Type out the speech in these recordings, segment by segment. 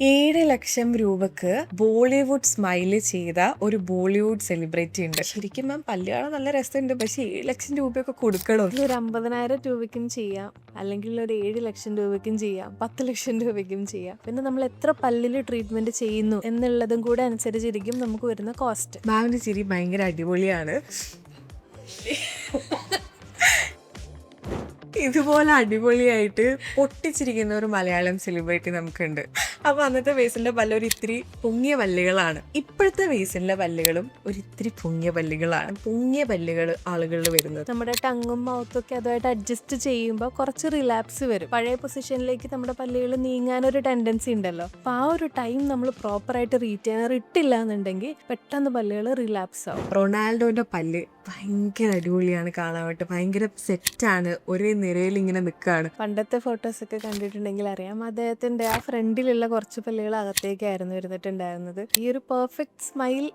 7 ലക്ഷം രൂപക്ക് ബോളിവുഡ് സ്മൈല് ചെയ്ത ഒരു ബോളിവുഡ് സെലിബ്രിറ്റി ഉണ്ട്. ശരിക്കും മാം പല്ല് കാണാൻ നല്ല രസമുണ്ട്, പക്ഷെ 7 ലക്ഷം രൂപയൊക്കെ കൊടുക്കണോ? ഒരു 50,000 രൂപയ്ക്കും ചെയ്യാം, അല്ലെങ്കിൽ ഒരു 7 ലക്ഷം രൂപയ്ക്കും ചെയ്യാം, 10 ലക്ഷം രൂപയ്ക്കും ചെയ്യാം. പിന്നെ നമ്മൾ എത്ര പല്ലില് ട്രീറ്റ്മെന്റ് ചെയ്യുന്നു എന്നുള്ളതും കൂടെ അനുസരിച്ചിരിക്കും നമുക്ക് വരുന്ന കോസ്റ്റ്. മാമിന്റെ ചിരി ഭയങ്കര അടിപൊളിയാണ്. ഇതുപോലെ അടിപൊളിയായിട്ട് പൊട്ടിച്ചിരിക്കുന്ന ഒരു മലയാളം സെലിബ്രിറ്റി നമുക്കുണ്ട്. അപ്പൊ അന്നത്തെ ബേസിന്റെ പല്ല് ഒരു ഇത്തിരി പൊങ്ങിയ പല്ലുകളാണ്. ഇപ്പോഴത്തെ ബേസിന്റെ പല്ലുകളും ഒരു ഇത്തിരി പൊങ്ങിയ പല്ലുകളാണ്. പൊങ്ങിയ പല്ലുകൾ ആളുകളിൽ വരുന്നത്. നമ്മുടെ ടങ്ങും മൗത്തും ഒക്കെ അതുമായിട്ട് അഡ്ജസ്റ്റ് ചെയ്യുമ്പോൾ കുറച്ച് റിലാപ്സ് വരും. പഴയ പൊസിഷനിലേക്ക് നമ്മുടെ പല്ലുകൾ നീങ്ങാനൊരു ടെൻഡൻസി ഉണ്ടല്ലോ. അപ്പൊ ആ ഒരു ടൈം നമ്മൾ പ്രോപ്പറായിട്ട് റീറ്റെയിനർ ഇട്ടില്ല എന്നുണ്ടെങ്കിൽ പെട്ടെന്ന് പല്ലുകൾ റിലാപ്സ് ആവും. റൊണാൾഡോന്റെ പല്ല് ഭയങ്കര അടിപൊളിയാണ് കാണാനായിട്ട്. ഭയങ്കര സെറ്റാണ്, ഒരേ നിരയിൽ ഇങ്ങനെ നിൽക്കുകയാണ്. പണ്ടത്തെ ഫോട്ടോസ് ഒക്കെ കണ്ടിട്ടുണ്ടെങ്കിൽ അറിയാം, അദ്ദേഹത്തിന്റെ ആ ഫ്രണ്ടിലുള്ള കുറച്ച് പല്ലുകൾ അകത്തേക്കായിരുന്നു ഇരുന്നിട്ടുണ്ടായിരുന്നത്. ഈ ഒരു പെർഫെക്റ്റ് സ്മൈൽ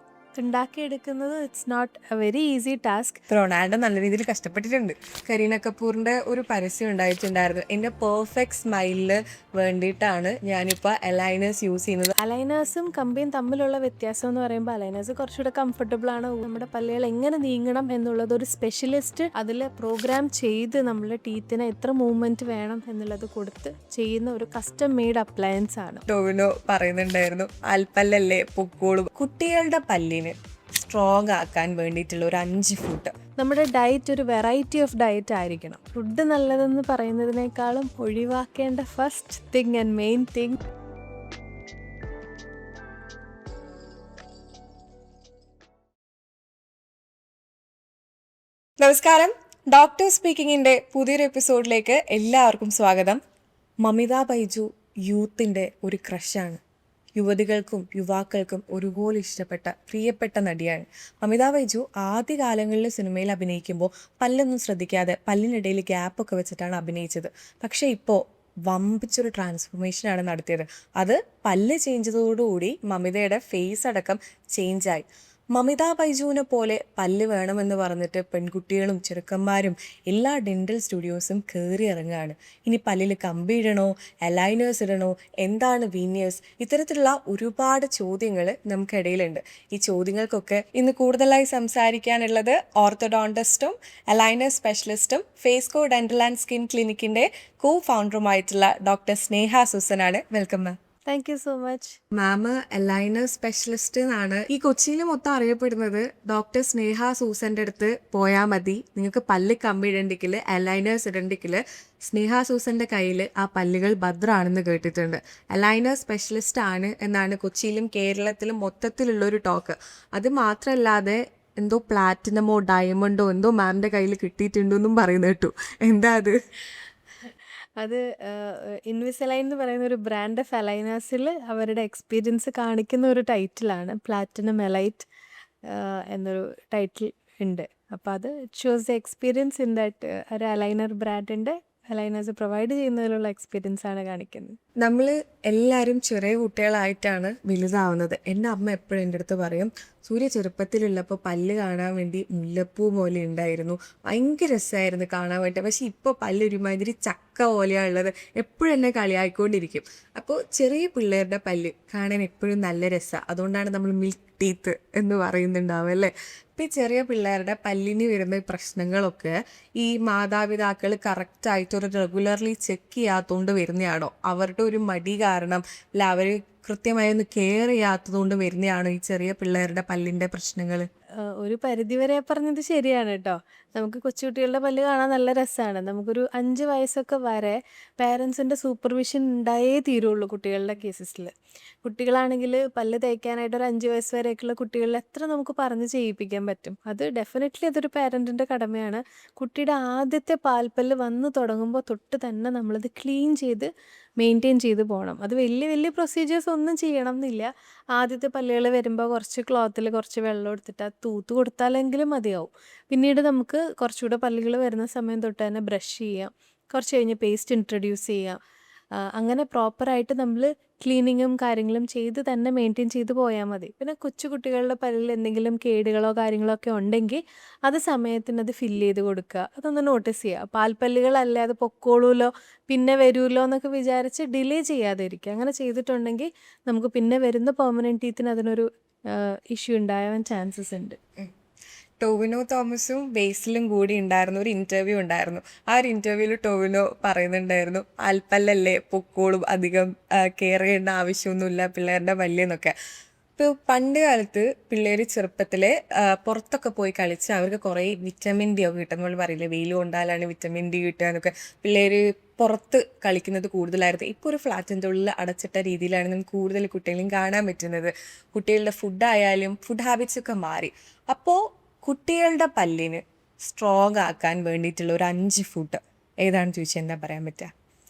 ഉണ്ടാക്കിയെടുക്കുന്നത് it's not a very easy task. Ronaldo നല്ല രീതിയിൽ കഷ്ടപ്പെട്ടിട്ടുണ്ട്. കരീന കപൂറിന്റെ ഒരു പരസ്യം ഉണ്ടായിട്ടുണ്ടായിരുന്നു, എന്റെ പെർഫെക്റ്റ് സ്മൈലിന് വേണ്ടിയിട്ടാണ് ഞാനിപ്പോൾ അലൈനേഴ്സ് യൂസ് ചെയ്യുന്നത്. അലൈനേഴ്സും കമ്പിയും തമ്മിലുള്ള വ്യത്യാസം എന്ന് പറയുമ്പോൾ അലൈനേഴ്സ് കുറച്ചുകൂടെ കംഫർട്ടബിൾ ആണ്. നമ്മുടെ പല്ലുകൾ എങ്ങനെ നീങ്ങണം എന്നുള്ളത് ഒരു സ്പെഷ്യലിസ്റ്റ് അതിൽ പ്രോഗ്രാം ചെയ്ത് നമ്മളെ ടീത്തിനെ എത്ര മൂവ്മെന്റ് വേണം എന്നുള്ളത് കൊടുത്ത് ചെയ്യുന്ന ഒരു കസ്റ്റം മെയ്ഡ് അപ്ലയൻസ് ആണ്. ടോവിനോ പറയുന്നുണ്ടായിരുന്നു, ആൽപ്പല്ലല്ലേ പൊക്കോളും. കുട്ടികളുടെ പല്ലിന് സ്ട്രോങ് ആക്കാൻ വേണ്ടിയിട്ടുള്ള ഒരു 5 ഫുട്ട്. നമ്മുടെ ഡയറ്റ് ഒരു വെറൈറ്റി ഓഫ് ഡയറ്റ് ആയിരിക്കണം. ഫുഡ് നല്ലതെന്ന് പറയുന്നതിനേക്കാളും ഒഴിവാക്കേണ്ട first thing and main thing നമസ്കാരം, ഡോക്ടർ സ്പീക്കിങ്ങിന്റെ പുതിയൊരു എപ്പിസോഡിലേക്ക് എല്ലാവർക്കും സ്വാഗതം. മമിത ബൈജു യൂത്തിൻ്റെ ഒരു ക്രഷാണ്. യുവതികൾക്കും യുവാക്കൾക്കും ഒരുപോലെ ഇഷ്ടപ്പെട്ട പ്രിയപ്പെട്ട നടിയാണ് മമിത ബൈജു. ആദ്യകാലങ്ങളിൽ സിനിമയിൽ അഭിനയിക്കുമ്പോൾ പല്ലൊന്നും ശ്രദ്ധിക്കാതെ പല്ലിനിടയിൽ ഗ്യാപ്പൊക്കെ വെച്ചിട്ടാണ് അഭിനയിച്ചത്. പക്ഷേ ഇപ്പോൾ വമ്പിച്ചൊരു ട്രാൻസ്ഫോർമേഷനാണ് നടത്തിയത്. അത് പല്ല് ചേഞ്ച് ചെയ്തതോടുകൂടി മമിതയുടെ ഫേസ് അടക്കം ചേഞ്ചായി. മമിത ബൈജുവിനെ പോലെ പല്ല് വേണമെന്ന് പറഞ്ഞിട്ട് പെൺകുട്ടികളും ചെറുക്കന്മാരും എല്ലാ ഡെൻ്റൽ സ്റ്റുഡിയോസും കയറി ഇറങ്ങുകയാണ്. ഇനി പല്ലിൽ കമ്പി ഇടണോ, അലൈനേഴ്സ് ഇടണോ, എന്താണ് വീനിയേഴ്സ്, ഇത്തരത്തിലുള്ള ഒരുപാട് ചോദ്യങ്ങൾ നമുക്കിടയിലുണ്ട്. ഈ ചോദ്യങ്ങൾക്കൊക്കെ ഇന്ന് കൂടുതലായി സംസാരിക്കാനുള്ളത് ഓർത്തോഡോണ്ടിസ്റ്റും അലൈനർ സ്പെഷ്യലിസ്റ്റും ഫേസ്കോ ഡെൻ്റൽ ആൻഡ് സ്കിൻ ക്ലിനിക്കിൻ്റെ കോ ഫൗണ്ടറുമായിട്ടുള്ള ഡോക്ടർ സ്നേഹ സൂസനാണ്. Welcome ma'am. Thank you so much. Ma'am aligner specialist എന്നാണ് ഈ കൊച്ചിയിൽ മൊത്തം അറിയപ്പെടുന്നത്. ഡോക്ടർ സ്നേഹ സൂസന്റെ അടുത്ത് പോയാൽ മതി, നിങ്ങൾക്ക് പല്ല് കമ്പി ഇടണ്ടെങ്കിൽ അലൈനേഴ്സ് ഇടണ്ടെങ്കിൽ സ്നേഹ സൂസന്റെ കയ്യിൽ ആ പല്ലുകൾ ഭദ്രാണെന്ന് കേട്ടിട്ടുണ്ട്. അലൈനർ സ്പെഷ്യലിസ്റ്റ് ആണ് എന്നാണ് കൊച്ചിയിലും കേരളത്തിലും മൊത്തത്തിലുള്ളൊരു ടോക്ക്. അത് മാത്രമല്ലാതെ എന്തോ പ്ലാറ്റിനമോ ഡയമണ്ടോ എന്തോ മാമിൻ്റെ കയ്യിൽ കിട്ടിയിട്ടുണ്ടെന്നും പറയുന്നത് കേട്ടു. എന്താ അത്? അത് ഇൻവിസലൈൻ എന്ന് പറയുന്ന ഒരു ബ്രാൻഡ് ഓഫ് അലൈനേഴ്സിൽ അവരുടെ എക്സ്പീരിയൻസ് കാണിക്കുന്ന ഒരു ടൈറ്റിലാണ്. പ്ലാറ്റിനം എലൈറ്റ് എന്നൊരു ടൈറ്റിൽ ഉണ്ട്. അപ്പോൾ അത് it shows the experience in that ഒരു അലൈനർ ബ്രാൻഡിൻ്റെ അലൈനേഴ്സ് പ്രൊവൈഡ് ചെയ്യുന്നതിലുള്ള എക്സ്പീരിയൻസ് ആണ് കാണിക്കുന്നത്. നമ്മൾ എല്ലാവരും ചെറിയ കുട്ടികളായിട്ടാണ് വലുതാവുന്നത്. എൻ്റെ അമ്മ എപ്പോഴും എൻ്റെ അടുത്ത് പറയും, സൂര്യ ചെറുപ്പത്തിലുള്ളപ്പോൾ പല്ല് കാണാൻ വേണ്ടി മുല്ലപ്പൂ പോലെ ഉണ്ടായിരുന്നു, ഭയങ്കര രസമായിരുന്നു കാണാൻ വേണ്ടി. പക്ഷെ ഇപ്പോൾ പല്ല് ഒരുമാതിരി ചക്ക പോലെയാണ് ഉള്ളത്. എപ്പോഴും എന്നെ കളിയായിക്കൊണ്ടിരിക്കും. അപ്പോൾ ചെറിയ പിള്ളേരുടെ പല്ല് കാണാൻ എപ്പോഴും നല്ല രസമാണ്. അതുകൊണ്ടാണ് നമ്മൾ മിൽക്ക് ടീത്ത് എന്ന് പറയുന്നുണ്ടാവും അല്ലേ. ഇപ്പം ഈ ചെറിയ പിള്ളേരുടെ പല്ലിന് വരുന്ന പ്രശ്നങ്ങളൊക്കെ ഈ മാതാപിതാക്കൾ കറക്റ്റായിട്ടൊരു റെഗുലർലി ചെക്ക് ചെയ്യാത്തതുകൊണ്ട് വരുന്നതാണോ, അവരുടെ ഒരു മടി കാരണം, അല്ല അവർ കൃത്യമായി ഒന്ന് കെയർ ചെയ്യാത്തതുകൊണ്ട് വരുന്നതാണോ ഈ ചെറിയ പിള്ളേരുടെ പല്ലിൻ്റെ പ്രശ്നങ്ങൾ? ഒരു പരിധിവരെ പറഞ്ഞത് ശരിയാണ് കേട്ടോ. നമുക്ക് കൊച്ചുകുട്ടികളുടെ പല്ല് കാണാൻ നല്ല രസമാണ്. നമുക്കൊരു 5 വയസ്സൊക്കെ വരെ പേരൻസിൻ്റെ സൂപ്പർവിഷൻ ഉണ്ടായേ തീരുള്ളൂ കുട്ടികളുടെ കേസസിൽ. കുട്ടികളാണെങ്കിൽ പല്ല് തേക്കാനായിട്ട് ഒരു 5 വയസ്സ് വരെയൊക്കെയുള്ള കുട്ടികളിൽ എത്ര നമുക്ക് പറഞ്ഞ് ചെയ്യിപ്പിക്കാൻ പറ്റും. അത് ഡെഫിനറ്റ്ലി അതൊരു പാരൻറ്റിൻ്റെ കടമയാണ്. കുട്ടിയുടെ ആദ്യത്തെ പാൽപ്പല്ല് വന്ന് തുടങ്ങുമ്പോൾ തൊട്ട് തന്നെ നമ്മളത് ക്ലീൻ ചെയ്ത് മെയിൻറ്റെയിൻ ചെയ്ത് പോകണം. അത് വലിയ വലിയ പ്രൊസീജിയേഴ്സ് ഒന്നും ചെയ്യണം എന്നില്ല. ആദ്യത്തെ പല്ലുകൾ വരുമ്പോൾ കുറച്ച് ക്ലോത്തിൽ കുറച്ച് വെള്ളം എടുത്തിട്ട് അത് തൂത്ത് കൊടുത്താലെങ്കിലും മതിയാവും. പിന്നീട് നമുക്ക് കുറച്ചുകൂടെ പല്ലുകൾ വരുന്ന സമയം തൊട്ട് തന്നെ ബ്രഷ് ചെയ്യാം, കുറച്ച് കഴിഞ്ഞ് പേസ്റ്റ് ഇൻട്രൊഡ്യൂസ് ചെയ്യാം. അങ്ങനെ പ്രോപ്പറായിട്ട് നമ്മൾ ക്ലീനിങ്ങും കാര്യങ്ങളും ചെയ്ത് തന്നെ മെയിൻറ്റെയിൻ ചെയ്ത് പോയാൽ മതി. പിന്നെ കൊച്ചു കുട്ടികളുടെ പല്ലിൽ എന്തെങ്കിലും കേടുകളോ കാര്യങ്ങളോ ഒക്കെ ഉണ്ടെങ്കിൽ അത് സമയത്തിന് അത് ഫില്ല് ചെയ്ത് കൊടുക്കുക. അതൊന്ന് നോട്ടീസ് ചെയ്യുക. പാൽപ്പല്ലുകളല്ലേ അത് പൊക്കോളൂല്ലോ പിന്നെ വരുമല്ലോ എന്നൊക്കെ വിചാരിച്ച് ഡിലേ ചെയ്യാതെ ഇരിക്കുക. അങ്ങനെ ചെയ്തിട്ടുണ്ടെങ്കിൽ നമുക്ക് പിന്നെ വരുന്ന പെർമനൻറ്റ് ടീത്തിന് അതിനൊരു ഇഷ്യൂ ഉണ്ടാവാൻ ചാൻസസ് ഉണ്ട്. ടോവിനോ തോമസും ബേസിലും കൂടി ഉണ്ടായിരുന്ന ഒരു ഇൻ്റർവ്യൂ ഉണ്ടായിരുന്നു. ആ ഒരു ഇൻ്റർവ്യൂവിൽ ടോവിനോ പറയുന്നുണ്ടായിരുന്നു, ആൽപ്പല്ലല്ലേ പൊക്കോളും, അധികം കെയർ ചെയ്യേണ്ട ആവശ്യമൊന്നുമില്ല പിള്ളേരുടെ പല്ലെന്നൊക്കെ. ഇപ്പോൾ പണ്ട് കാലത്ത് പിള്ളേർ ചെറുപ്പത്തിൽ പുറത്തൊക്കെ പോയി കളിച്ച് അവർക്ക് കുറേ വിറ്റമിൻ ഡി ഒക്കെ കിട്ടും. നമ്മൾ പറയില്ലേ വെയിൽ കൊണ്ടാലാണ് വിറ്റമിൻ ഡി കിട്ടുക എന്നൊക്കെ. പിള്ളേർ പുറത്ത് കളിക്കുന്നത് കൂടുതലായിരുന്നു. ഇപ്പോൾ ഒരു ഫ്ലാറ്റിൻ്റെ ഉള്ളിൽ അടച്ചിട്ട രീതിയിലാണ് നമുക്ക് കൂടുതൽ കുട്ടികളെയും കാണാൻ പറ്റുന്നത്. കുട്ടികളുടെ ഫുഡായാലും ഫുഡ് ഹാബിറ്റ്സ് ഒക്കെ മാറി. അപ്പോൾ കുട്ടികളുടെ പല്ലിന് സ്ട്രോങ് ആക്കാൻ വേണ്ടിയിട്ടുള്ള ഒരു 5 ഫുഡ് ഏതാണെന്ന് ചോദിച്ചാൽ എന്താ പറയാൻ പറ്റുക?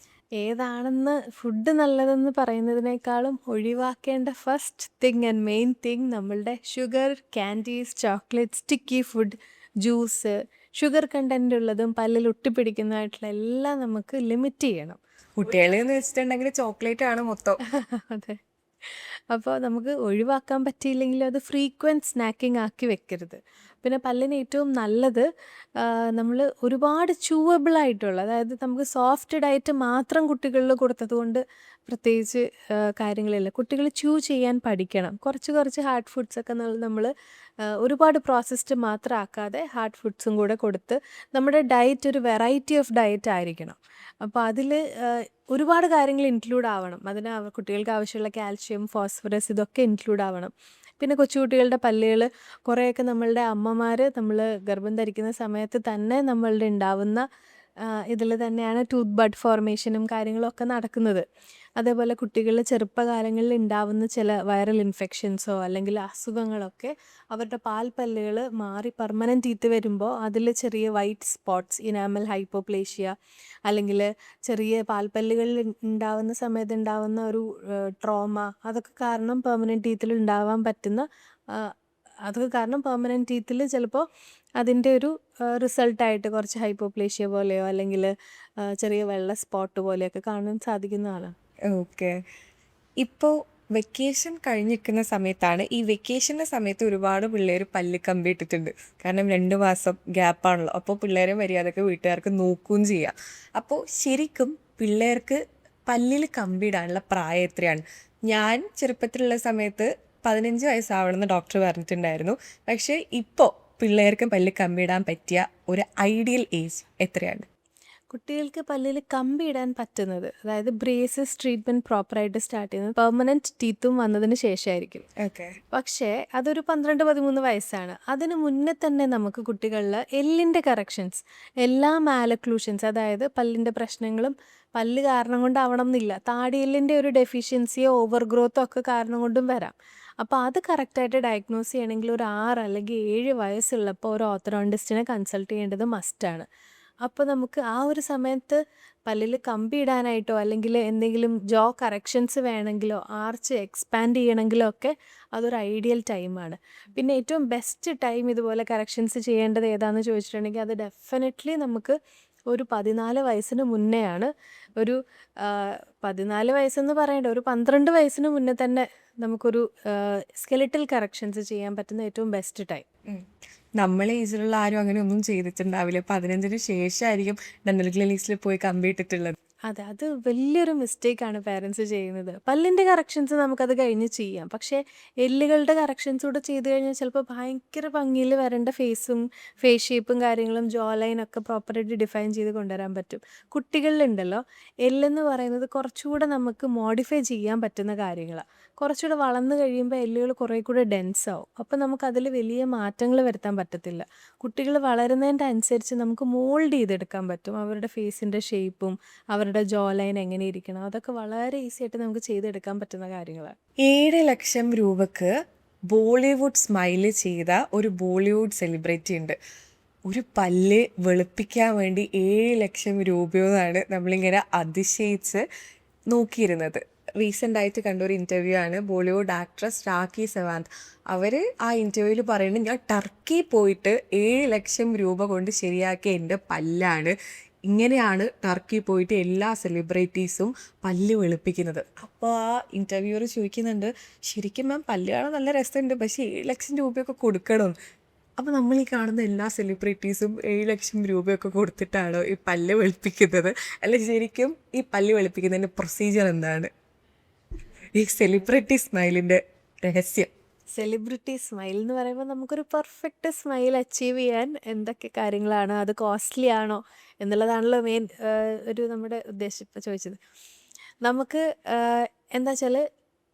ഏതാണെന്ന് ഫുഡ് നല്ലതെന്ന് പറയുന്നതിനേക്കാളും ഒഴിവാക്കേണ്ട first thing and main thing നമ്മളുടെ sugar, candies, chocolate, sticky food, juice, sugar content ഉള്ളതും പല്ലിൽ ഒട്ടിപ്പിടിക്കുന്നതായിട്ടുള്ള എല്ലാം നമുക്ക് ലിമിറ്റ് ചെയ്യണം. കുട്ടികളെന്ന് വെച്ചിട്ടുണ്ടെങ്കിൽ ചോക്ലേറ്റ് ആണ് മൊത്തം. അതെ. അപ്പോൾ നമുക്ക് ഒഴിവാക്കാൻ പറ്റിയില്ലെങ്കിലും അത് ഫ്രീക്വൻറ്റ് സ്നാക്കിംഗ് ആക്കി വെക്കരുത്. പിന്നെ പല്ലിന് ഏറ്റവും നല്ലത് നമ്മൾ ഒരുപാട് ചൂവബിൾ ആയിട്ടുള്ള, അതായത് നമുക്ക് സോഫ്റ്റ് ഡയറ്റ് മാത്രം കുട്ടികളിൽ കൊടുത്തതുകൊണ്ട് പ്രത്യേകിച്ച് കാര്യങ്ങളില്ല. കുട്ടികൾ ചൂ ചെയ്യാൻ പഠിക്കണം. കുറച്ച് കുറച്ച് ഹാർഡ് ഫുഡ്സൊക്കെ നമ്മൾ ഒരുപാട് പ്രോസസ്ഡ് മാത്രം ആക്കാതെ ഹാർഡ് ഫുഡ്സും കൂടെ കൊടുത്ത് നമ്മുടെ ഡയറ്റ് ഒരു വെറൈറ്റി ഓഫ് ഡയറ്റ് ആയിരിക്കണം. അപ്പോൾ അതിൽ ഒരുപാട് കാര്യങ്ങൾ ഇൻക്ലൂഡ് ആവണം. അതിന് കുട്ടികൾക്ക് ആവശ്യമുള്ള കാൽഷ്യം, ഫോസ്ഫറസ് ഇതൊക്കെ ഇൻക്ലൂഡ് ആവണം. പിന്നെ കൊച്ചുകുട്ടികളുടെ പല്ലുകൾ കുറേയൊക്കെ നമ്മളുടെ അമ്മമാർ നമ്മൾ ഗർഭം ധരിക്കുന്ന സമയത്ത് തന്നെ നമ്മളുടെ ഉണ്ടാവുന്ന ഇതിൽ തന്നെയാണ് ടൂത്ത് ബഡ് ഫോർമേഷനും കാര്യങ്ങളൊക്കെ നടക്കുന്നത്. അതേപോലെ കുട്ടികളുടെ ചെറുപ്പകാലങ്ങളിൽ ഉണ്ടാവുന്ന ചില വൈറൽ ഇൻഫെക്ഷൻസോ അല്ലെങ്കിൽ അസുഖങ്ങളൊക്കെ അവരുടെ പാൽപ്പല്ലുകൾ മാറി പെർമനൻറ്റ് ടീത്ത് വരുമ്പോൾ അതിൽ ചെറിയ വൈറ്റ് സ്പോട്ട്സ്, ഇനാമൽ ഹൈപ്പോപ്ലേഷ്യ, അല്ലെങ്കിൽ ചെറിയ പാൽപ്പല്ലുകളിൽ ഉണ്ടാവുന്ന സമയത്ത് ഉണ്ടാവുന്ന ഒരു ട്രോമ, അതൊക്കെ കാരണം പെർമനൻറ്റ് ടീത്തിൽ ഉണ്ടാവാൻ പറ്റുന്ന അതൊക്കെ കാരണം പെർമനൻറ്റ് ടീത്തിൽ ചിലപ്പോൾ അതിൻ്റെ ഒരു റിസൾട്ടായിട്ട് കുറച്ച് ഹൈപ്പോപ്ലേഷ്യ പോലെയോ അല്ലെങ്കിൽ ചെറിയ വെള്ള സ്പോട്ട് പോലെയൊക്കെ കാണാൻ സാധിക്കുന്നതാണ്. ഓക്കെ. ഇപ്പോൾ വെക്കേഷൻ കഴിഞ്ഞിരിക്കുന്ന സമയത്താണ്. ഈ വെക്കേഷൻ്റെ സമയത്ത് ഒരുപാട് പിള്ളേർ പല്ല് കമ്പി ഇട്ടിട്ടുണ്ട്. കാരണം 2 മാസം ഗ്യാപ്പാണല്ലോ. അപ്പോൾ പിള്ളേരെ മര്യാദക്ക് വീട്ടുകാർക്ക് നോക്കുകയും ചെയ്യാം. അപ്പോൾ ശരിക്കും പിള്ളേർക്ക് പല്ലിൽ കമ്പിയിടാനുള്ള പ്രായം എത്രയാണ്? ഞാൻ ചെറുപ്പത്തിലുള്ള സമയത്ത് 15 വയസ്സാവണമെന്ന് ഡോക്ടർ പറഞ്ഞിട്ടുണ്ടായിരുന്നു. പക്ഷേ ഇപ്പോൾ പിള്ളേർക്ക് പല്ല് കമ്പിയിടാൻ പറ്റിയ ഒരു ഐഡിയൽ ഏജ് എത്രയാണ്? കുട്ടികൾക്ക് പല്ലിൽ കമ്പി ഇടാൻ പറ്റുന്നത്, അതായത് ബ്രേസസ് ട്രീറ്റ്മെൻറ്റ് പ്രോപ്പറായിട്ട് സ്റ്റാർട്ട് ചെയ്യുന്നത് പെർമനൻറ്റ് ടീത്തും വന്നതിന് ശേഷമായിരിക്കും. ഓക്കെ. പക്ഷേ അതൊരു 12-13 വയസ്സാണ്. അതിന് മുന്നേ തന്നെ നമുക്ക് കുട്ടികളിൽ എല്ലിൻ്റെ കറക്ഷൻസ്, എല്ലാ മാലക്ലൂഷൻസ്, അതായത് പല്ലിൻ്റെ പ്രശ്നങ്ങളും പല്ല് കാരണം കൊണ്ടാവണം എന്നില്ല, താടിയെല്ലിൻ്റെ ഒരു ഡെഫിഷ്യൻസിയോ ഓവർ ഗ്രോത്തോ ഒക്കെ കാരണം കൊണ്ടും വരാം. അപ്പോൾ അത് കറക്റ്റായിട്ട് ഡയഗ്നോസ് ചെയ്യണമെങ്കിൽ ഒരു 6 അല്ലെങ്കിൽ 7 വയസ്സുള്ളപ്പോൾ ഒരു ഓർത്തോഡോണ്ടിസ്റ്റിനെ കൺസൾട്ട് ചെയ്യേണ്ടത് മസ്റ്റാണ്. അപ്പോൾ നമുക്ക് ആ ഒരു സമയത്ത് പല്ലിൽ കമ്പി ഇടാനായിട്ടോ അല്ലെങ്കിൽ എന്തെങ്കിലും ജോ കറക്ഷൻസ് വേണമെങ്കിലോ ആർച്ച് എക്സ്പാൻഡ് ചെയ്യണമെങ്കിലോ ഒക്കെ അതൊരു ഐഡിയൽ ടൈമാണ്. പിന്നെ ഏറ്റവും ബെസ്റ്റ് ടൈം ഇതുപോലെ കറക്ഷൻസ് ചെയ്യേണ്ടത് ഏതാണെന്ന് ചോദിച്ചിട്ടുണ്ടെങ്കിൽ അത് ഡെഫിനറ്റ്ലി നമുക്ക് ഒരു 14 വയസ്സിന് മുന്നെയാണ്. ഒരു 14 വയസ്സെന്ന് പറയേണ്ട ഒരു 12 വയസ്സിന് മുന്നേ തന്നെ നമുക്കൊരു സ്കെലിറ്റൽ കറക്ഷൻസ് ചെയ്യാൻ പറ്റുന്ന ഏറ്റവും ബെസ്റ്റ് ടൈം. നമ്മളെ ഏജിലുള്ള ആരും അങ്ങനെ ഒന്നും ചെയ്തിട്ടുണ്ടാവില്ല. 15-ന് ശേഷമായിരിക്കും ഡെന്റൽ ക്ലിനിക്സിൽ പോയി കമ്പി ഇട്ടിട്ടുള്ളത്. അതെ, അത് വലിയൊരു മിസ്റ്റേക്കാണ് പേരൻസ് ചെയ്യുന്നത്. പല്ലിൻ്റെ കറക്ഷൻസ് നമുക്കത് കഴിഞ്ഞ് ചെയ്യാം. പക്ഷേ എല്ലുകളുടെ കറക്ഷൻസ് കൂടെ ചെയ്ത് കഴിഞ്ഞാൽ ചിലപ്പോൾ ഭയങ്കര ഭംഗിയിൽ വരേണ്ട ഫേസും ഫേസ് ഷേപ്പും കാര്യങ്ങളും ജോ ലൈനൊക്കെ പ്രോപ്പറായിട്ട് ഡിഫൈൻ ചെയ്ത് കൊണ്ടുവരാൻ പറ്റും. കുട്ടികളിലുണ്ടല്ലോ, എല്ലെന്ന് പറയുന്നത് കുറച്ചുകൂടെ നമുക്ക് മോഡിഫൈ ചെയ്യാൻ പറ്റുന്ന കാര്യങ്ങളാണ്. കുറച്ചുകൂടെ വളർന്നു കഴിയുമ്പോൾ എല്ലുകൾ കുറേ കൂടെ ഡെൻസ് ആവും. അപ്പോൾ നമുക്കതിൽ വലിയ മാറ്റങ്ങൾ വരുത്താൻ പറ്റത്തില്ല. കുട്ടികൾ വളരുന്നതിൻ്റെ അനുസരിച്ച് നമുക്ക് മോൾഡ് ചെയ്തെടുക്കാൻ പറ്റും. അവരുടെ ഫേസിൻ്റെ ഷേപ്പും അവരുടെ ജോ ലൈൻ എങ്ങനെ ഇരിക്കണം, അതൊക്കെ വളരെ ഈസി ആയിട്ട് നമുക്ക് ചെയ്തെടുക്കാൻ പറ്റുന്ന കാര്യങ്ങളാണ്. 7 ലക്ഷം രൂപക്ക് ബോളിവുഡ് സ്മൈല് ചെയ്ത ഒരു ബോളിവുഡ് സെലിബ്രിറ്റി ഉണ്ട്. ഒരു പല്ല് വെളുപ്പിക്കാൻ വേണ്ടി 7 ലക്ഷം രൂപയെന്നാണ് നമ്മളിങ്ങനെ അതിശയിച്ച് നോക്കിയിരുന്നത്. റീസെൻ്റ് ആയിട്ട് കണ്ട ഒരു ഇൻ്റർവ്യൂ ആണ്. ബോളിവുഡ് ആക്ട്രസ് രാഖി സവാന്ത്. അവർ ആ ഇൻ്റർവ്യൂവിൽ പറയുന്നത്, ഞാൻ ടർക്കി പോയിട്ട് 7 ലക്ഷം രൂപ കൊണ്ട് ശരിയാക്കിയ എൻ്റെ പല്ലാണ് ഇങ്ങനെയാണ് ടർക്കി പോയിട്ട് എല്ലാ സെലിബ്രിറ്റീസും പല്ല് വെളുപ്പിക്കുന്നത്. അപ്പോൾ ആ ഇൻ്റർവ്യൂവർ ചോദിക്കുന്നുണ്ട്, ശരിക്കും മാം പല്ല് കാണാൻ നല്ല രസമുണ്ട്, പക്ഷേ 7 ലക്ഷം രൂപയൊക്കെ കൊടുക്കണം. അപ്പോൾ നമ്മൾ ഈ കാണുന്ന എല്ലാ സെലിബ്രിറ്റീസും 7 ലക്ഷം രൂപയൊക്കെ കൊടുത്തിട്ടാണോ ഈ പല്ല് വെളുപ്പിക്കുന്നത്? അല്ല ശരിക്കും ഈ പല്ല് വെളുപ്പിക്കുന്നതിൻ്റെ പ്രൊസീജിയർ എന്താണ്? ഈ സെലിബ്രിറ്റി സ്മൈലിൻ്റെ രഹസ്യം. സെലിബ്രിറ്റി സ്മൈൽ എന്ന് പറയുമ്പോൾ നമുക്കൊരു പെർഫെക്റ്റ് സ്മൈൽ അച്ചീവ് ചെയ്യാൻ എന്തൊക്കെ കാര്യങ്ങളാണ്, അത് കോസ്റ്റ്ലി ആണോ എന്നുള്ളതാണല്ലോ മെയിൻ ഒരു നമ്മുടെ ഉദ്ദേശം ഇപ്പോൾ ചോദിച്ചത്. നമുക്ക് എന്താ വെച്ചാൽ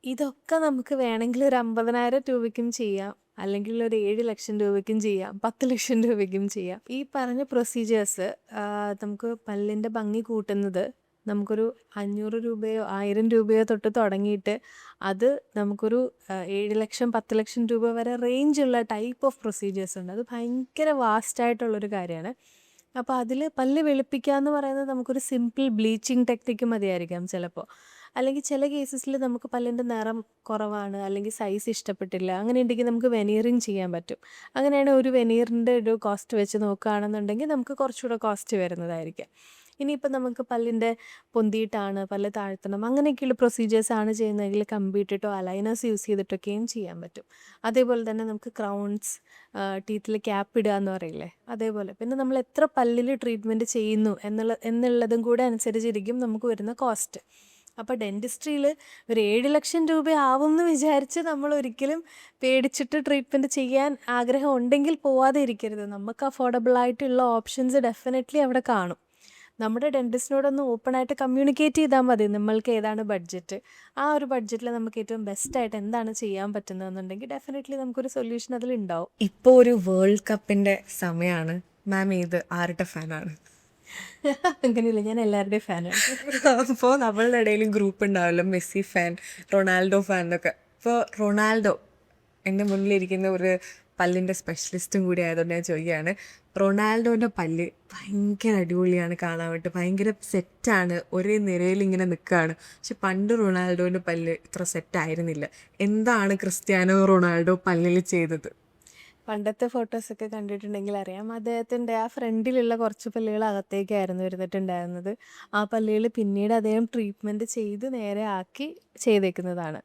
ഇതൊക്കെ നമുക്ക് വേണമെങ്കിൽ ഒരു 50,000 രൂപയ്ക്കും ചെയ്യാം, അല്ലെങ്കിൽ ഒരു 7 ലക്ഷം രൂപയ്ക്കും ചെയ്യാം, 10 ലക്ഷം രൂപയ്ക്കും ചെയ്യാം. ഈ പറഞ്ഞ പ്രൊസീജിയേഴ്സ് നമുക്ക് പല്ലിൻ്റെ ഭംഗി കൂട്ടുന്നത് നമുക്കൊരു 500 രൂപയോ 1000 രൂപയോ തൊട്ട് തുടങ്ങിയിട്ട് അത് നമുക്കൊരു 7 ലക്ഷം 10 ലക്ഷം രൂപ വരെ റേഞ്ചുള്ള ടൈപ്പ് ഓഫ് പ്രൊസീജിയേഴ്സ് ഉണ്ട്. അത് ഭയങ്കര വാസ്റ്റായിട്ടുള്ളൊരു കാര്യമാണ്. അപ്പോൾ അതിൽ പല്ല് വെളുപ്പിക്കുക എന്ന് പറയുന്നത് നമുക്കൊരു സിമ്പിൾ ബ്ലീച്ചിങ് ടെക്നിക്ക് മതിയായിരിക്കാം ചിലപ്പോൾ. അല്ലെങ്കിൽ ചില കേസസിൽ നമുക്ക് പല്ലിൻ്റെ നിറം കുറവാണ്, അല്ലെങ്കിൽ സൈസ് ഇഷ്ടപ്പെട്ടില്ല, അങ്ങനെ ഉണ്ടെങ്കിൽ നമുക്ക് വെനീറിങ് ചെയ്യാൻ പറ്റും. അങ്ങനെയാണെങ്കിൽ ഒരു വെനീറിൻ്റെ ഒരു കോസ്റ്റ് വെച്ച് നോക്കുകയാണെന്നുണ്ടെങ്കിൽ നമുക്ക് കുറച്ചുകൂടെ കോസ്റ്റ് വരുന്നതായിരിക്കാം. ഇനിയിപ്പോൾ നമുക്ക് പല്ലിൻ്റെ പൊന്തിയിട്ടാണ്, പല്ല് താഴ്ത്തണം, അങ്ങനെയൊക്കെയുള്ള പ്രൊസീജിയേഴ്സാണ് ചെയ്യുന്നതെങ്കിൽ കമ്പിയിട്ടിട്ടോ അലൈനേഴ്സ് യൂസ് ചെയ്തിട്ടൊക്കെയും ചെയ്യാൻ പറ്റും. അതേപോലെ തന്നെ നമുക്ക് ക്രൗൺസ്, ടീത്തിൽ ക്യാപ്പ് ഇടുക എന്ന് പറയില്ലേ, അതേപോലെ. പിന്നെ നമ്മൾ എത്ര പല്ലിൽ ട്രീറ്റ്മെൻറ്റ് ചെയ്യുന്നു എന്നുള്ളതും കൂടെ അനുസരിച്ചിരിക്കും നമുക്ക് വരുന്ന കോസ്റ്റ്. അപ്പോൾ ഡെൻറ്റിസ്ട്രിയിൽ ഒരു 7 ലക്ഷം രൂപ ആവും എന്ന് വിചാരിച്ച് നമ്മൾ ഒരിക്കലും പേടിച്ചിട്ട് ട്രീറ്റ്മെൻറ്റ് ചെയ്യാൻ ആഗ്രഹം ഉണ്ടെങ്കിൽ പോവാതെ ഇരിക്കരുത്. നമുക്ക് അഫോർഡബിൾ ആയിട്ടുള്ള ഓപ്ഷൻസ് ഡെഫിനറ്റ്ലി അവിടെ കാണും. നമ്മുടെ ഡെൻറ്റിസ്റ്റിനോടൊന്ന് ഓപ്പണായിട്ട് കമ്മ്യൂണിക്കേറ്റ് ചെയ്താൽ മതി, നമ്മൾക്ക് ഏതാണ് ബഡ്ജറ്റ്, ആ ഒരു ബഡ്ജറ്റിൽ നമുക്ക് ഏറ്റവും ബെസ്റ്റായിട്ട് എന്താണ് ചെയ്യാൻ പറ്റുന്നതെന്നുണ്ടെങ്കിൽ ഡെഫിനറ്റ്ലി നമുക്കൊരു സൊല്യൂഷൻ അതിലുണ്ടാവും. ഇപ്പോൾ ഒരു വേൾഡ് കപ്പിൻ്റെ സമയമാണ്. മാം ആരുടെ ഫാനാണ്? അങ്ങനെയില്ല, ഞാൻ എല്ലാവരുടെയും ഫാനാണ്. അപ്പോൾ നമ്മളുടെ ഇടയിൽ ഗ്രൂപ്പ് ഉണ്ടാവല്ലോ, മെസ്സി ഫാൻ, റൊണാൾഡോ ഫാൻ എന്നൊക്കെ. ഇപ്പോൾ റൊണാൾഡോ എൻ്റെ മുന്നിലിരിക്കുന്ന ഒരു പല്ലിൻ്റെ സ്പെഷ്യലിസ്റ്റും കൂടി ആയതുകൊണ്ട് ഞാൻ ചോദിക്കുകയാണ്, റൊണാൾഡോൻ്റെ പല്ല് ഭയങ്കര അടിപൊളിയാണ് കാണാൻ വേണ്ടി, ഭയങ്കര സെറ്റാണ്, ഒരേ നിരയിൽ ഇങ്ങനെ നിൽക്കുകയാണ്. പക്ഷെ പണ്ട് റൊണാൾഡോൻ്റെ പല്ല് ഇത്ര സെറ്റായിരുന്നില്ല. എന്താണ് ക്രിസ്ത്യാനോ റൊണാൾഡോ പല്ലിൽ ചെയ്തത്? പണ്ടത്തെ ഫോട്ടോസൊക്കെ കണ്ടിട്ടുണ്ടെങ്കിൽ അറിയാം, അദ്ദേഹത്തിൻ്റെ ആ ഫ്രണ്ടിലുള്ള കുറച്ച് പല്ലുകൾ അകത്തേക്കായിരുന്നു ഇരുന്നിട്ടുണ്ടായിരുന്നത്. ആ പല്ലുകൾ പിന്നീട് അദ്ദേഹം ട്രീറ്റ്മെൻറ്റ് ചെയ്ത് നേരെ ആക്കി ചെയ്തേക്കുന്നതാണ്.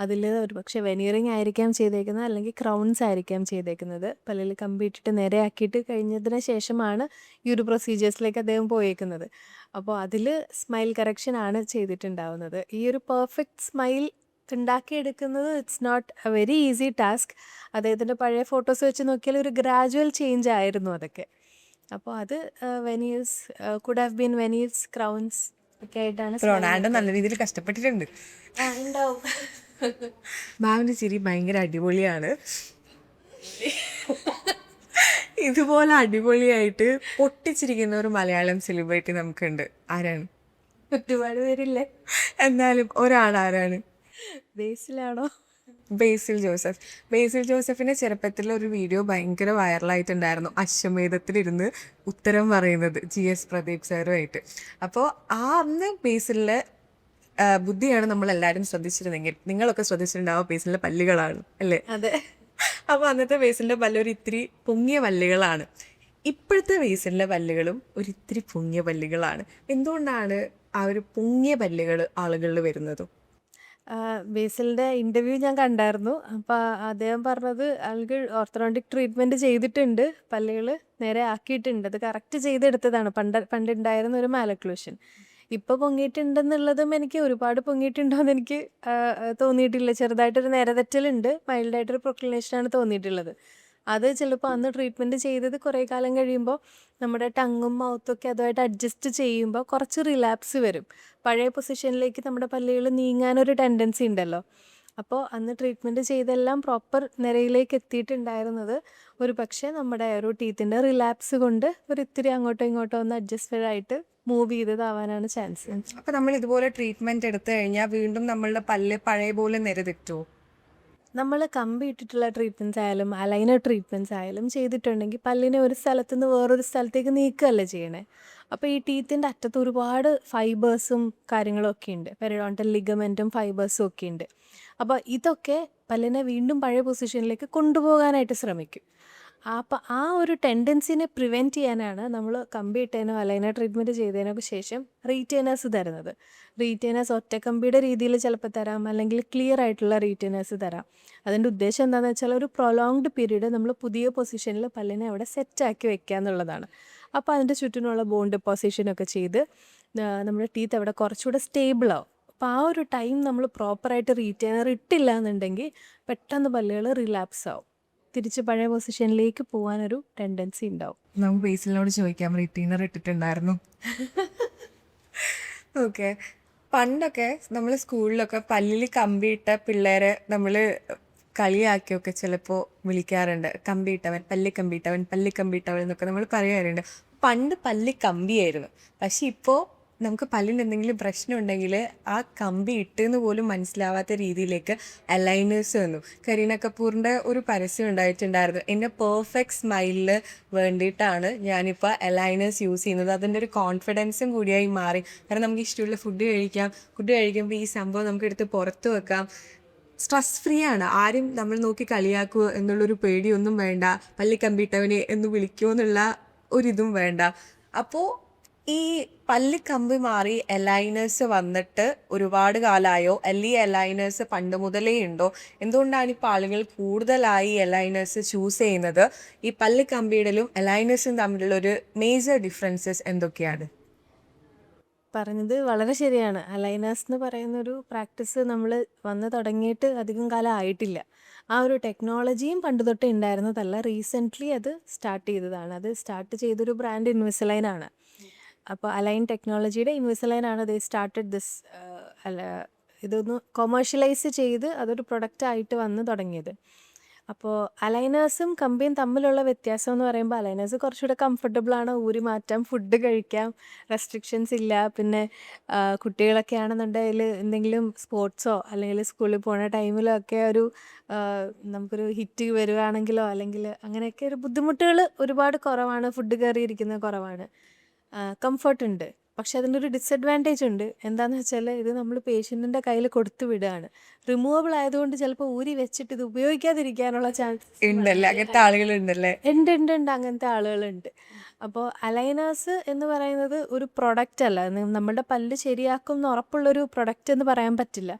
അതിൽ ഒരു പക്ഷേ വെനീറിങ് ആയിരിക്കാം ചെയ്തേക്കുന്നത്, അല്ലെങ്കിൽ ക്രൗൺസ് ആയിരിക്കാം ചെയ്തേക്കുന്നത്. പല്ലിൽ കമ്പിയിട്ടിട്ട് നേരെ ആക്കിയിട്ട് കഴിഞ്ഞതിന് ശേഷമാണ് ഈ ഒരു പ്രൊസീജിയേഴ്സിലേക്ക് അദ്ദേഹം പോയേക്കുന്നത്. അപ്പോൾ അതിൽ സ്മൈൽ കറക്ഷൻ ആണ് ചെയ്തിട്ടുണ്ടാവുന്നത്. ഈ ഒരു പെർഫെക്റ്റ് സ്മൈൽ ഉണ്ടാക്കിയെടുക്കുന്നത് it's not a very easy task. അദ്ദേഹത്തിൻ്റെ പഴയ ഫോട്ടോസ് വെച്ച് നോക്കിയാൽ ഒരു ഗ്രാജുവൽ ചേഞ്ച് ആയിരുന്നു അതൊക്കെ. അപ്പോൾ അത് വെനീഴ്സ് കുഡ് ഹാവ് ബീൻ വെനീഴ്സ്, ക്രൗൺസ് ഒക്കെ ആയിട്ടാണ്. റൊണാൾഡോ നല്ല രീതിയിൽ കഷ്ടപ്പെട്ടിട്ടുണ്ട്. ഉണ്ടാവും. മാമിൻ്റെ ചിരി ഭയങ്കര അടിപൊളിയാണ്. ഇതുപോലെ അടിപൊളിയായിട്ട് പൊട്ടിച്ചിരിക്കുന്ന ഒരു മലയാളം സെലിബ്രിറ്റി നമുക്കുണ്ട്. ആരാണ്? ഒരുപാട് പേരില്ലേ, എന്നാലും ഒരാളാരാണ്? ബേസിലാണോ? ബേസിൽ ജോസഫ്. ബേസിൽ ജോസഫിൻ്റെ ചെറുപ്പത്തിൽ ഒരു വീഡിയോ ഭയങ്കര വൈറലായിട്ടുണ്ടായിരുന്നു, അശ്വമേധത്തിലിരുന്ന് ഉത്തരം പറയുന്നത് GS പ്രദീപ് സാറുമായിട്ട്. അപ്പോൾ അന്ന് ബേസിലെ ബുദ്ധിയാണ് നമ്മളെല്ലാവരും ശ്രദ്ധിച്ചിരുന്നെങ്കിൽ നിങ്ങളൊക്കെ ശ്രദ്ധിച്ചിട്ടുണ്ടാവും ബേസിലെ പല്ലുകളാണ് അല്ലേ? അതെ. അപ്പോൾ അന്നത്തെ ബേസിലിൻ്റെ പല്ലൊരു ഇത്തിരി പൊങ്ങിയ പല്ലുകളാണ്. ഇപ്പോഴത്തെ ബേസിലിൻ്റെ പല്ലുകളും ഒരിത്തിരി പൊങ്ങിയ പല്ലുകളാണ്. എന്തുകൊണ്ടാണ് ആ ഒരു പൊങ്ങിയ പല്ലുകൾ ആളുകളിൽ വരുന്നതും? ബേസിലിൻ്റെ ഇൻ്റർവ്യൂ ഞാൻ കണ്ടായിരുന്നു. അപ്പോൾ അദ്ദേഹം പറഞ്ഞത് ആൾക്ക് ഓർത്തഡോണ്ടിക് ട്രീറ്റ്മെൻറ്റ് ചെയ്തിട്ടുണ്ട്, പല്ലുകൾ നേരെ ആക്കിയിട്ടുണ്ട്, അത് കറക്റ്റ് ചെയ്തെടുത്തതാണ്. പണ്ടുണ്ടായിരുന്ന ഒരു മാലക്ലൂഷൻ ഇപ്പോൾ പൊങ്ങിയിട്ടുണ്ടെന്നുള്ളതും എനിക്ക് ഒരുപാട് പൊങ്ങിയിട്ടുണ്ടോയെന്ന് എനിക്ക് തോന്നിയിട്ടില്ല. ചെറുതായിട്ടൊരു നിരതെറ്റലുണ്ട്, മൈൽഡായിട്ടൊരു പ്രൊക്ലിനേഷനാണ് തോന്നിയിട്ടുള്ളത്. അത് ചിലപ്പോൾ അന്ന് ട്രീറ്റ്മെൻറ്റ് ചെയ്തത് കുറേ കാലം കഴിയുമ്പോൾ നമ്മുടെ ടങ്ങും മൗത്തൊക്കെ അതുമായിട്ട് അഡ്ജസ്റ്റ് ചെയ്യുമ്പോൾ കുറച്ച് റിലാപ്സ് വരും. പഴയ പൊസിഷനിലേക്ക് നമ്മുടെ പല്ലുകൾ നീങ്ങാനൊരു ടെൻഡൻസി ഉണ്ടല്ലോ. അപ്പോൾ അന്ന് ട്രീറ്റ്മെൻറ്റ് ചെയ്തെല്ലാം പ്രോപ്പർ നിരയിലേക്ക് എത്തിയിട്ടുണ്ടായിരുന്നത് ഒരു പക്ഷേ നമ്മുടെ ഒരു ടീത്തിൻ്റെ റിലാപ്സ് കൊണ്ട് ഒരു ഇത്തിരി അങ്ങോട്ടോ ഇങ്ങോട്ടോ ഒന്ന് അഡ്ജസ്റ്റഡ് ആയിട്ട് മൂവ് ചെയ്തതാവാനാണ് ചാൻസ്. അപ്പോൾ നമ്മൾ ഇതുപോലെ ട്രീറ്റ്മെൻറ്റ് എടുത്തു കഴിഞ്ഞാൽ വീണ്ടും നമ്മളുടെ പല്ല് പഴയ പോലെ നിരതെറ്റുമോ? നമ്മൾ കമ്പി ഇട്ടിട്ടുള്ള ട്രീറ്റ്മെൻറ്റ്സ് ആയാലും അലൈനർ ട്രീറ്റ്മെൻറ്റ്സ് ആയാലും ചെയ്തിട്ടുണ്ടെങ്കിൽ പല്ലിനെ ഒരു സ്ഥലത്ത് നിന്ന് വേറൊരു സ്ഥലത്തേക്ക് നീക്കുകയല്ലേ ചെയ്യണേ. അപ്പോൾ ഈ ടീത്തിൻ്റെ അറ്റത്ത് ഒരുപാട് ഫൈബേഴ്സും കാര്യങ്ങളും ഒക്കെ ഉണ്ട്, പെരിഡോണ്ടൽ ലിഗമെൻറ്റും ഫൈബേഴ്സും ഒക്കെ ഉണ്ട്. അപ്പോൾ ഇതൊക്കെ പല്ലിനെ വീണ്ടും പഴയ പൊസിഷനിലേക്ക് കൊണ്ടുപോകാനായിട്ട് ശ്രമിക്കും. അപ്പം ആ ഒരു ടെൻഡൻസിനെ പ്രിവെൻറ്റ് ചെയ്യാനാണ് നമ്മൾ കമ്പി ഇട്ടതിനോ അലൈനർ ട്രീറ്റ്മെൻറ്റ് ചെയ്തതിനൊക്കെ ശേഷം റീറ്റെയിനേഴ്സ് തരുന്നത്. റീറ്റെയിനേഴ്സ് ഒറ്റ കമ്പിയുടെ രീതിയിൽ ചിലപ്പോൾ തരാം, അല്ലെങ്കിൽ ക്ലിയർ ആയിട്ടുള്ള റീറ്റെയിനേഴ്സ് തരാം. അതിൻ്റെ ഉദ്ദേശം എന്താണെന്ന് വെച്ചാൽ ഒരു പ്രൊലോങ്ഡ് പീരീഡ് നമ്മൾ പുതിയ പൊസിഷനിൽ പല്ലിനെ അവിടെ സെറ്റാക്കി വെക്കുക എന്നുള്ളതാണ്. അപ്പോൾ അതിൻ്റെ ചുറ്റിനുള്ള ബോൺ ഡെപ്പോസിഷനൊക്കെ ചെയ്ത് നമ്മുടെ ടീത്ത് അവിടെ കുറച്ചുകൂടെ സ്റ്റേബിളാവും. അപ്പോൾ ആ ഒരു ടൈം നമ്മൾ പ്രോപ്പറായിട്ട് റീറ്റെയിനർ ഇട്ടില്ല എന്നുണ്ടെങ്കിൽ പെട്ടെന്ന് പല്ലുകൾ റിലാപ്സ് ആവും, തിരിച്ച് പഴയ പൊസിഷനിലേക്ക് പോകാനൊരു ടെൻഡൻസി ഉണ്ടാവും. നമുക്ക് ബേസിലിനോട് ചോദിക്കാം, റീറ്റെയിനർ ഇട്ടിട്ടുണ്ടായിരുന്നു? ഓക്കെ. പണ്ടൊക്കെ നമ്മൾ സ്കൂളിലൊക്കെ പല്ലിൽ കമ്പിയിട്ട പിള്ളേരെ നമ്മൾ കളിയാക്കിയൊക്കെ ചിലപ്പോൾ വിളിക്കാറുണ്ട്. കമ്പിയിട്ടവൻ, പല്ലിക്കമ്പിയിട്ടവൻ എന്നൊക്കെ നമ്മൾ പറയാറുണ്ട്. പണ്ട് പല്ലി കമ്പിയായിരുന്നു. പക്ഷെ ഇപ്പോൾ നമുക്ക് പല്ലിന് എന്തെങ്കിലും പ്രശ്നം ഉണ്ടെങ്കിൽ ആ കമ്പി ഇട്ടെന്ന് പോലും മനസ്സിലാവാത്ത രീതിയിലേക്ക് അലൈനേഴ്സ് വന്നു. കരീന കപൂറിൻ്റെ ഒരു പരസ്യം ഉണ്ടായിട്ടുണ്ടായിരുന്നു, എൻ്റെ പെർഫെക്റ്റ് സ്മൈലിന് വേണ്ടിയിട്ടാണ് ഞാനിപ്പോൾ അലൈനേഴ്സ് യൂസ് ചെയ്യുന്നത്. അതിൻ്റെ ഒരു കോൺഫിഡൻസും കൂടിയായി മാറി. കാരണം നമുക്ക് ഇഷ്ടമുള്ള ഫുഡ് കഴിക്കുമ്പോൾ ഈ സംഭവം നമുക്ക് എടുത്ത് പുറത്ത് വെക്കാം. സ്ട്രെസ് ഫ്രീ ആണ്. ആരും നമ്മൾ നോക്കി കളിയാക്കുമോ എന്നുള്ളൊരു പേടിയൊന്നും വേണ്ട. പല്ലിക്കമ്പിയിട്ടവനെ എന്ന് വിളിക്കുമോ എന്നുള്ള ഒരിതും വേണ്ട. അപ്പോൾ ഈ പല്ലിക്കമ്പി മാറി അലൈനേഴ്സ് വന്നിട്ട് ഒരുപാട് കാലമായോ, അല്ലെങ്കിൽ അലൈനേഴ്സ് പണ്ട് മുതലേ ഉണ്ടോ? എന്തുകൊണ്ടാണ് ഇപ്പോൾ ആളുകൾ കൂടുതലായി അലൈനേഴ്സ് ചൂസ് ചെയ്യുന്നത്? ഈ പല്ലിക്കമ്പിയിടലും അലൈനേഴ്സും തമ്മിലുള്ള ഒരു മേജർ ഡിഫറൻസസ് എന്തൊക്കെയാണ്? പറഞ്ഞത് വളരെ ശരിയാണ്. അലൈനേഴ്സ് എന്ന് പറയുന്നൊരു പ്രാക്ടീസ് നമ്മൾ വന്ന് തുടങ്ങിയിട്ട് അധികം കാലം ആയിട്ടില്ല. ആ ഒരു ടെക്നോളജിയും പണ്ട് തൊട്ടേ ഉണ്ടായിരുന്നതല്ല, റീസെൻ്റ്ലി അത് സ്റ്റാർട്ട് ചെയ്തതാണ്. അത് സ്റ്റാർട്ട് ചെയ്തൊരു ബ്രാൻഡ് ഇൻവിസലൈൻ ആണ്. അപ്പോൾ അലൈൻ ടെക്നോളജിയുടെ ഇൻവിസലൈൻ ആണ് ദേ സ്റ്റാർട്ടഡ് ദിസ് അല്ല ഇതൊന്ന് കൊമേഴ്ഷ്യലൈസ് ചെയ്ത് അതൊരു പ്രൊഡക്റ്റായിട്ട് വന്ന് തുടങ്ങിയത്. അപ്പോൾ അലൈനേഴ്സും കമ്പിയും തമ്മിലുള്ള വ്യത്യാസം എന്ന് പറയുമ്പോൾ അലൈനേഴ്സ് കുറച്ചുകൂടെ കംഫർട്ടബിളാണ്, ഊരി മാറ്റാം, ഫുഡ് കഴിക്കാം, റെസ്ട്രിക്ഷൻസ് ഇല്ല. പിന്നെ കുട്ടികളൊക്കെ ആണെന്നുണ്ടെങ്കിൽ എന്തെങ്കിലും സ്പോർട്സോ അല്ലെങ്കിൽ സ്കൂളിൽ പോകുന്ന ടൈമിലോ ഒക്കെ ഒരു നമുക്കൊരു ഹിറ്റ് വരുവാണെങ്കിലോ അല്ലെങ്കിൽ അങ്ങനെയൊക്കെ ഒരു ബുദ്ധിമുട്ടുകൾ ഒരുപാട് കുറവാണ്, ഫുഡ് കയറിയിരിക്കുന്നത് കുറവാണ്, കംഫർട്ട് ഉണ്ട്. പക്ഷെ അതിൻ്റെ ഒരു ഡിസഡ്വാൻറ്റേജ് ഉണ്ട്. എന്താണെന്ന് വെച്ചാൽ ഇത് നമ്മൾ പേഷ്യൻറ്റിൻ്റെ കയ്യിൽ കൊടുത്തു വിടുകയാണ്. റിമൂവബിൾ ആയതുകൊണ്ട് ചിലപ്പോൾ ഊരി വെച്ചിട്ട് ഇത് ഉപയോഗിക്കാതിരിക്കാനുള്ള ചാൻസസ് ഉണ്ടല്ലേ, അങ്ങനത്തെ ആളുകളുണ്ടല്ലേ? ഉണ്ട്, അങ്ങനത്തെ ആളുകളുണ്ട്. അപ്പോൾ അലൈനേഴ്സ് എന്ന് പറയുന്നത് ഒരു പ്രൊഡക്റ്റ് അല്ല, നമ്മുടെ പല്ല് ശരിയാക്കും എന്ന് ഉറപ്പുള്ളൊരു പ്രൊഡക്റ്റ് എന്ന് പറയാൻ പറ്റില്ല.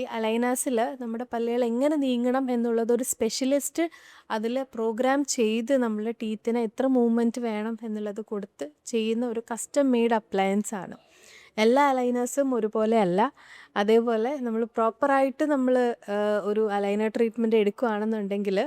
ഈ അലൈനേഴ്സിൽ നമ്മുടെ പല്ലുകൾ എങ്ങനെ നീങ്ങണം എന്നുള്ളത് ഒരു സ്പെഷ്യലിസ്റ്റ് അതിൽ പ്രോഗ്രാം ചെയ്ത് നമ്മൾ ടീത്തിന് എത്ര മൂവ്മെൻറ്റ് വേണം എന്നുള്ളത് കൊടുത്ത് ചെയ്യുന്ന ഒരു കസ്റ്റം മെയ്ഡ് അപ്ലയൻസ് ആണ്. എല്ലാ അലൈനേഴ്സും ഒരുപോലെ അല്ല. അതേപോലെ നമ്മൾ പ്രോപ്പറായിട്ട് നമ്മൾ ഒരു അലൈനർ ട്രീറ്റ്മെൻറ്റ് എടുക്കുകയാണെന്നുണ്ടെങ്കിൽ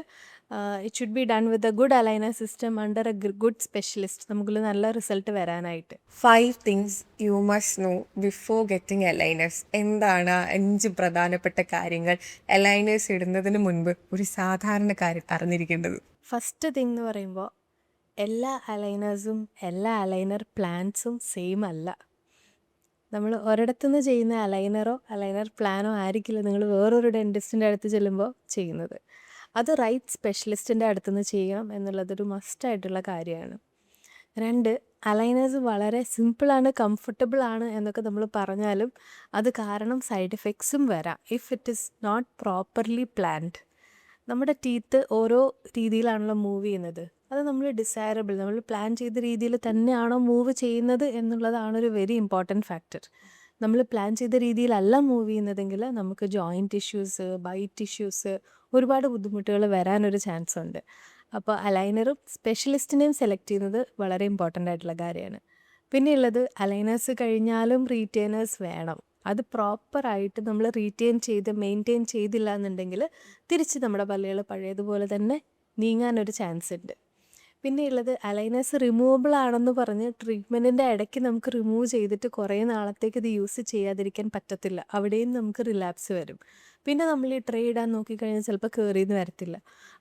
it should be done with a good aligner system under a good specialist, നമുക്കൊരു നല്ല റിസൾട്ട് വരാനായിട്ട്. 5 things you must know before getting aligners. എന്താണ് 5 പ്രധാനപ്പെട്ട കാര്യങ്ങൾ അലൈനേഴ്സ് ഇടുന്നതിന് മുൻപ് ഒരു സാധാരണക്കാരൻ അറിഞ്ഞിരിക്കേണ്ടത്? ഫസ്റ്റ് തിങ് എന്ന് പറയുമ്പോൾ എല്ലാ അലൈനേഴ്സും എല്ലാ അലൈനർ പ്ലാൻസും സെയിം അല്ല. നമ്മൾ ഒരിടത്തുനിന്ന് ചെയ്യുന്ന അലൈനറോ അലൈനർ പ്ലാനോ ആയിരിക്കില്ല നിങ്ങൾ വേറൊരു ഡെൻറ്റിസ്റ്റിൻ്റെ അടുത്ത് ചെല്ലുമ്പോൾ ചെയ്യുന്നത്. അത് റൈറ്റ് സ്പെഷ്യലിസ്റ്റിൻ്റെ അടുത്തുനിന്ന് ചെയ്യണം എന്നുള്ളതൊരു മസ്റ്റായിട്ടുള്ള കാര്യമാണ്. 2, അലൈനേഴ്സ് വളരെ സിമ്പിളാണ്, കംഫർട്ടബിളാണ് എന്നൊക്കെ നമ്മൾ പറഞ്ഞാലും അത് കാരണം സൈഡ് എഫക്ട്സും വരാം if it is not properly planned. നമ്മുടെ ടീത്ത് ഓരോ രീതിയിലാണല്ലോ മൂവ് ചെയ്യുന്നത്. അത് നമ്മൾ ഡിസൈറബിൾ, നമ്മൾ പ്ലാൻ ചെയ്ത രീതിയിൽ തന്നെയാണോ മൂവ് ചെയ്യുന്നത് എന്നുള്ളതാണൊരു വെരി ഇമ്പോർട്ടൻറ്റ് ഫാക്ടർ. നമ്മൾ പ്ലാൻ ചെയ്ത രീതിയിലല്ല മൂവ് ചെയ്യുന്നതെങ്കിൽ നമുക്ക് ജോയിൻറ്റ് ഇഷ്യൂസ്, ബൈറ്റ് ഇഷ്യൂസ്, ഒരുപാട് ബുദ്ധിമുട്ടുകൾ വരാനൊരു ചാൻസ് ഉണ്ട്. അപ്പോൾ അലൈനറും സ്പെഷ്യലിസ്റ്റിനെയും സെലക്ട് ചെയ്യുന്നത് വളരെ ഇമ്പോർട്ടൻ്റ് ആയിട്ടുള്ള കാര്യമാണ്. പിന്നെയുള്ളത് അലൈനേഴ്സ് കഴിഞ്ഞാലും റീറ്റെയിനേഴ്സ് വേണം. അത് പ്രോപ്പറായിട്ട് നമ്മൾ മെയിൻറ്റെയിൻ ചെയ്തില്ല എന്നുണ്ടെങ്കിൽ തിരിച്ച് നമ്മുടെ പല്ലുകൾ പഴയതുപോലെ തന്നെ നീങ്ങാനൊരു ചാൻസ് ഉണ്ട്. പിന്നെയുള്ളത് അലൈനേഴ്സ് റിമൂവബിൾ ആണെന്ന് പറഞ്ഞ് ട്രീറ്റ്മെൻറ്റിൻ്റെ ഇടയ്ക്ക് നമുക്ക് റിമൂവ് ചെയ്തിട്ട് കുറേ നാളത്തേക്ക് ഇത് യൂസ് ചെയ്യാതിരിക്കാൻ പറ്റത്തില്ല. അവിടെയും നമുക്ക് റിലാപ്സ് വരും. പിന്നെ നമ്മൾ ഈ ട്രേ ഇടാൻ നോക്കിക്കഴിഞ്ഞാൽ ചിലപ്പോൾ കയറിയെന്ന് വരത്തില്ല.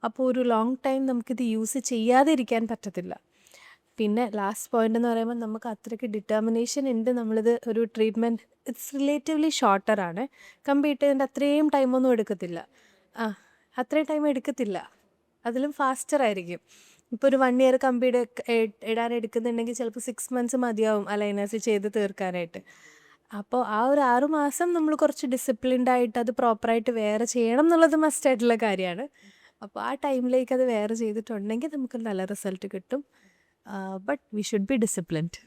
അപ്പോൾ ഒരു ലോങ് ടൈം നമുക്കിത് യൂസ് ചെയ്യാതിരിക്കാൻ പറ്റത്തില്ല. പിന്നെ ലാസ്റ്റ് പോയിന്റ് എന്ന് പറയുമ്പോൾ നമുക്ക് അത്രയ്ക്ക് ഡിറ്റർമിനേഷൻ ഉണ്ട്. നമ്മളിത് ഒരു ട്രീറ്റ്മെൻറ്റ് ഇറ്റ്സ് റിലേറ്റീവ്ലി ഷോർട്ടറാണ്. കമ്പിയിട്ടതിൻ്റെ അത്രയും ടൈമൊന്നും എടുക്കത്തില്ല. അത്രയും ടൈം എടുക്കത്തില്ല, അതിലും ഫാസ്റ്റർ ആയിരിക്കും. ഇപ്പോൾ ഒരു 1 year കമ്പിയുടെ ഇടാൻ എടുക്കുന്നുണ്ടെങ്കിൽ ചിലപ്പോൾ 6 months മതിയാവും അലൈനേഴ്സ് ചെയ്ത് തീർക്കാനായിട്ട്. അപ്പോൾ ആ ഒരു 6 മാസം നമ്മൾ കുറച്ച് ഡിസിപ്ലിൻഡ് ആയിട്ട് അത് പ്രോപ്പറായിട്ട് വേറെ ചെയ്യണം എന്നുള്ളത് മസ്റ്റായിട്ടുള്ള കാര്യമാണ്. അപ്പോൾ ആ ടൈമിലേക്ക് അത് വെയർ ചെയ്തിട്ടുണ്ടെങ്കിൽ നമുക്ക് നല്ല റിസൾട്ട് കിട്ടും. But we should be disciplined.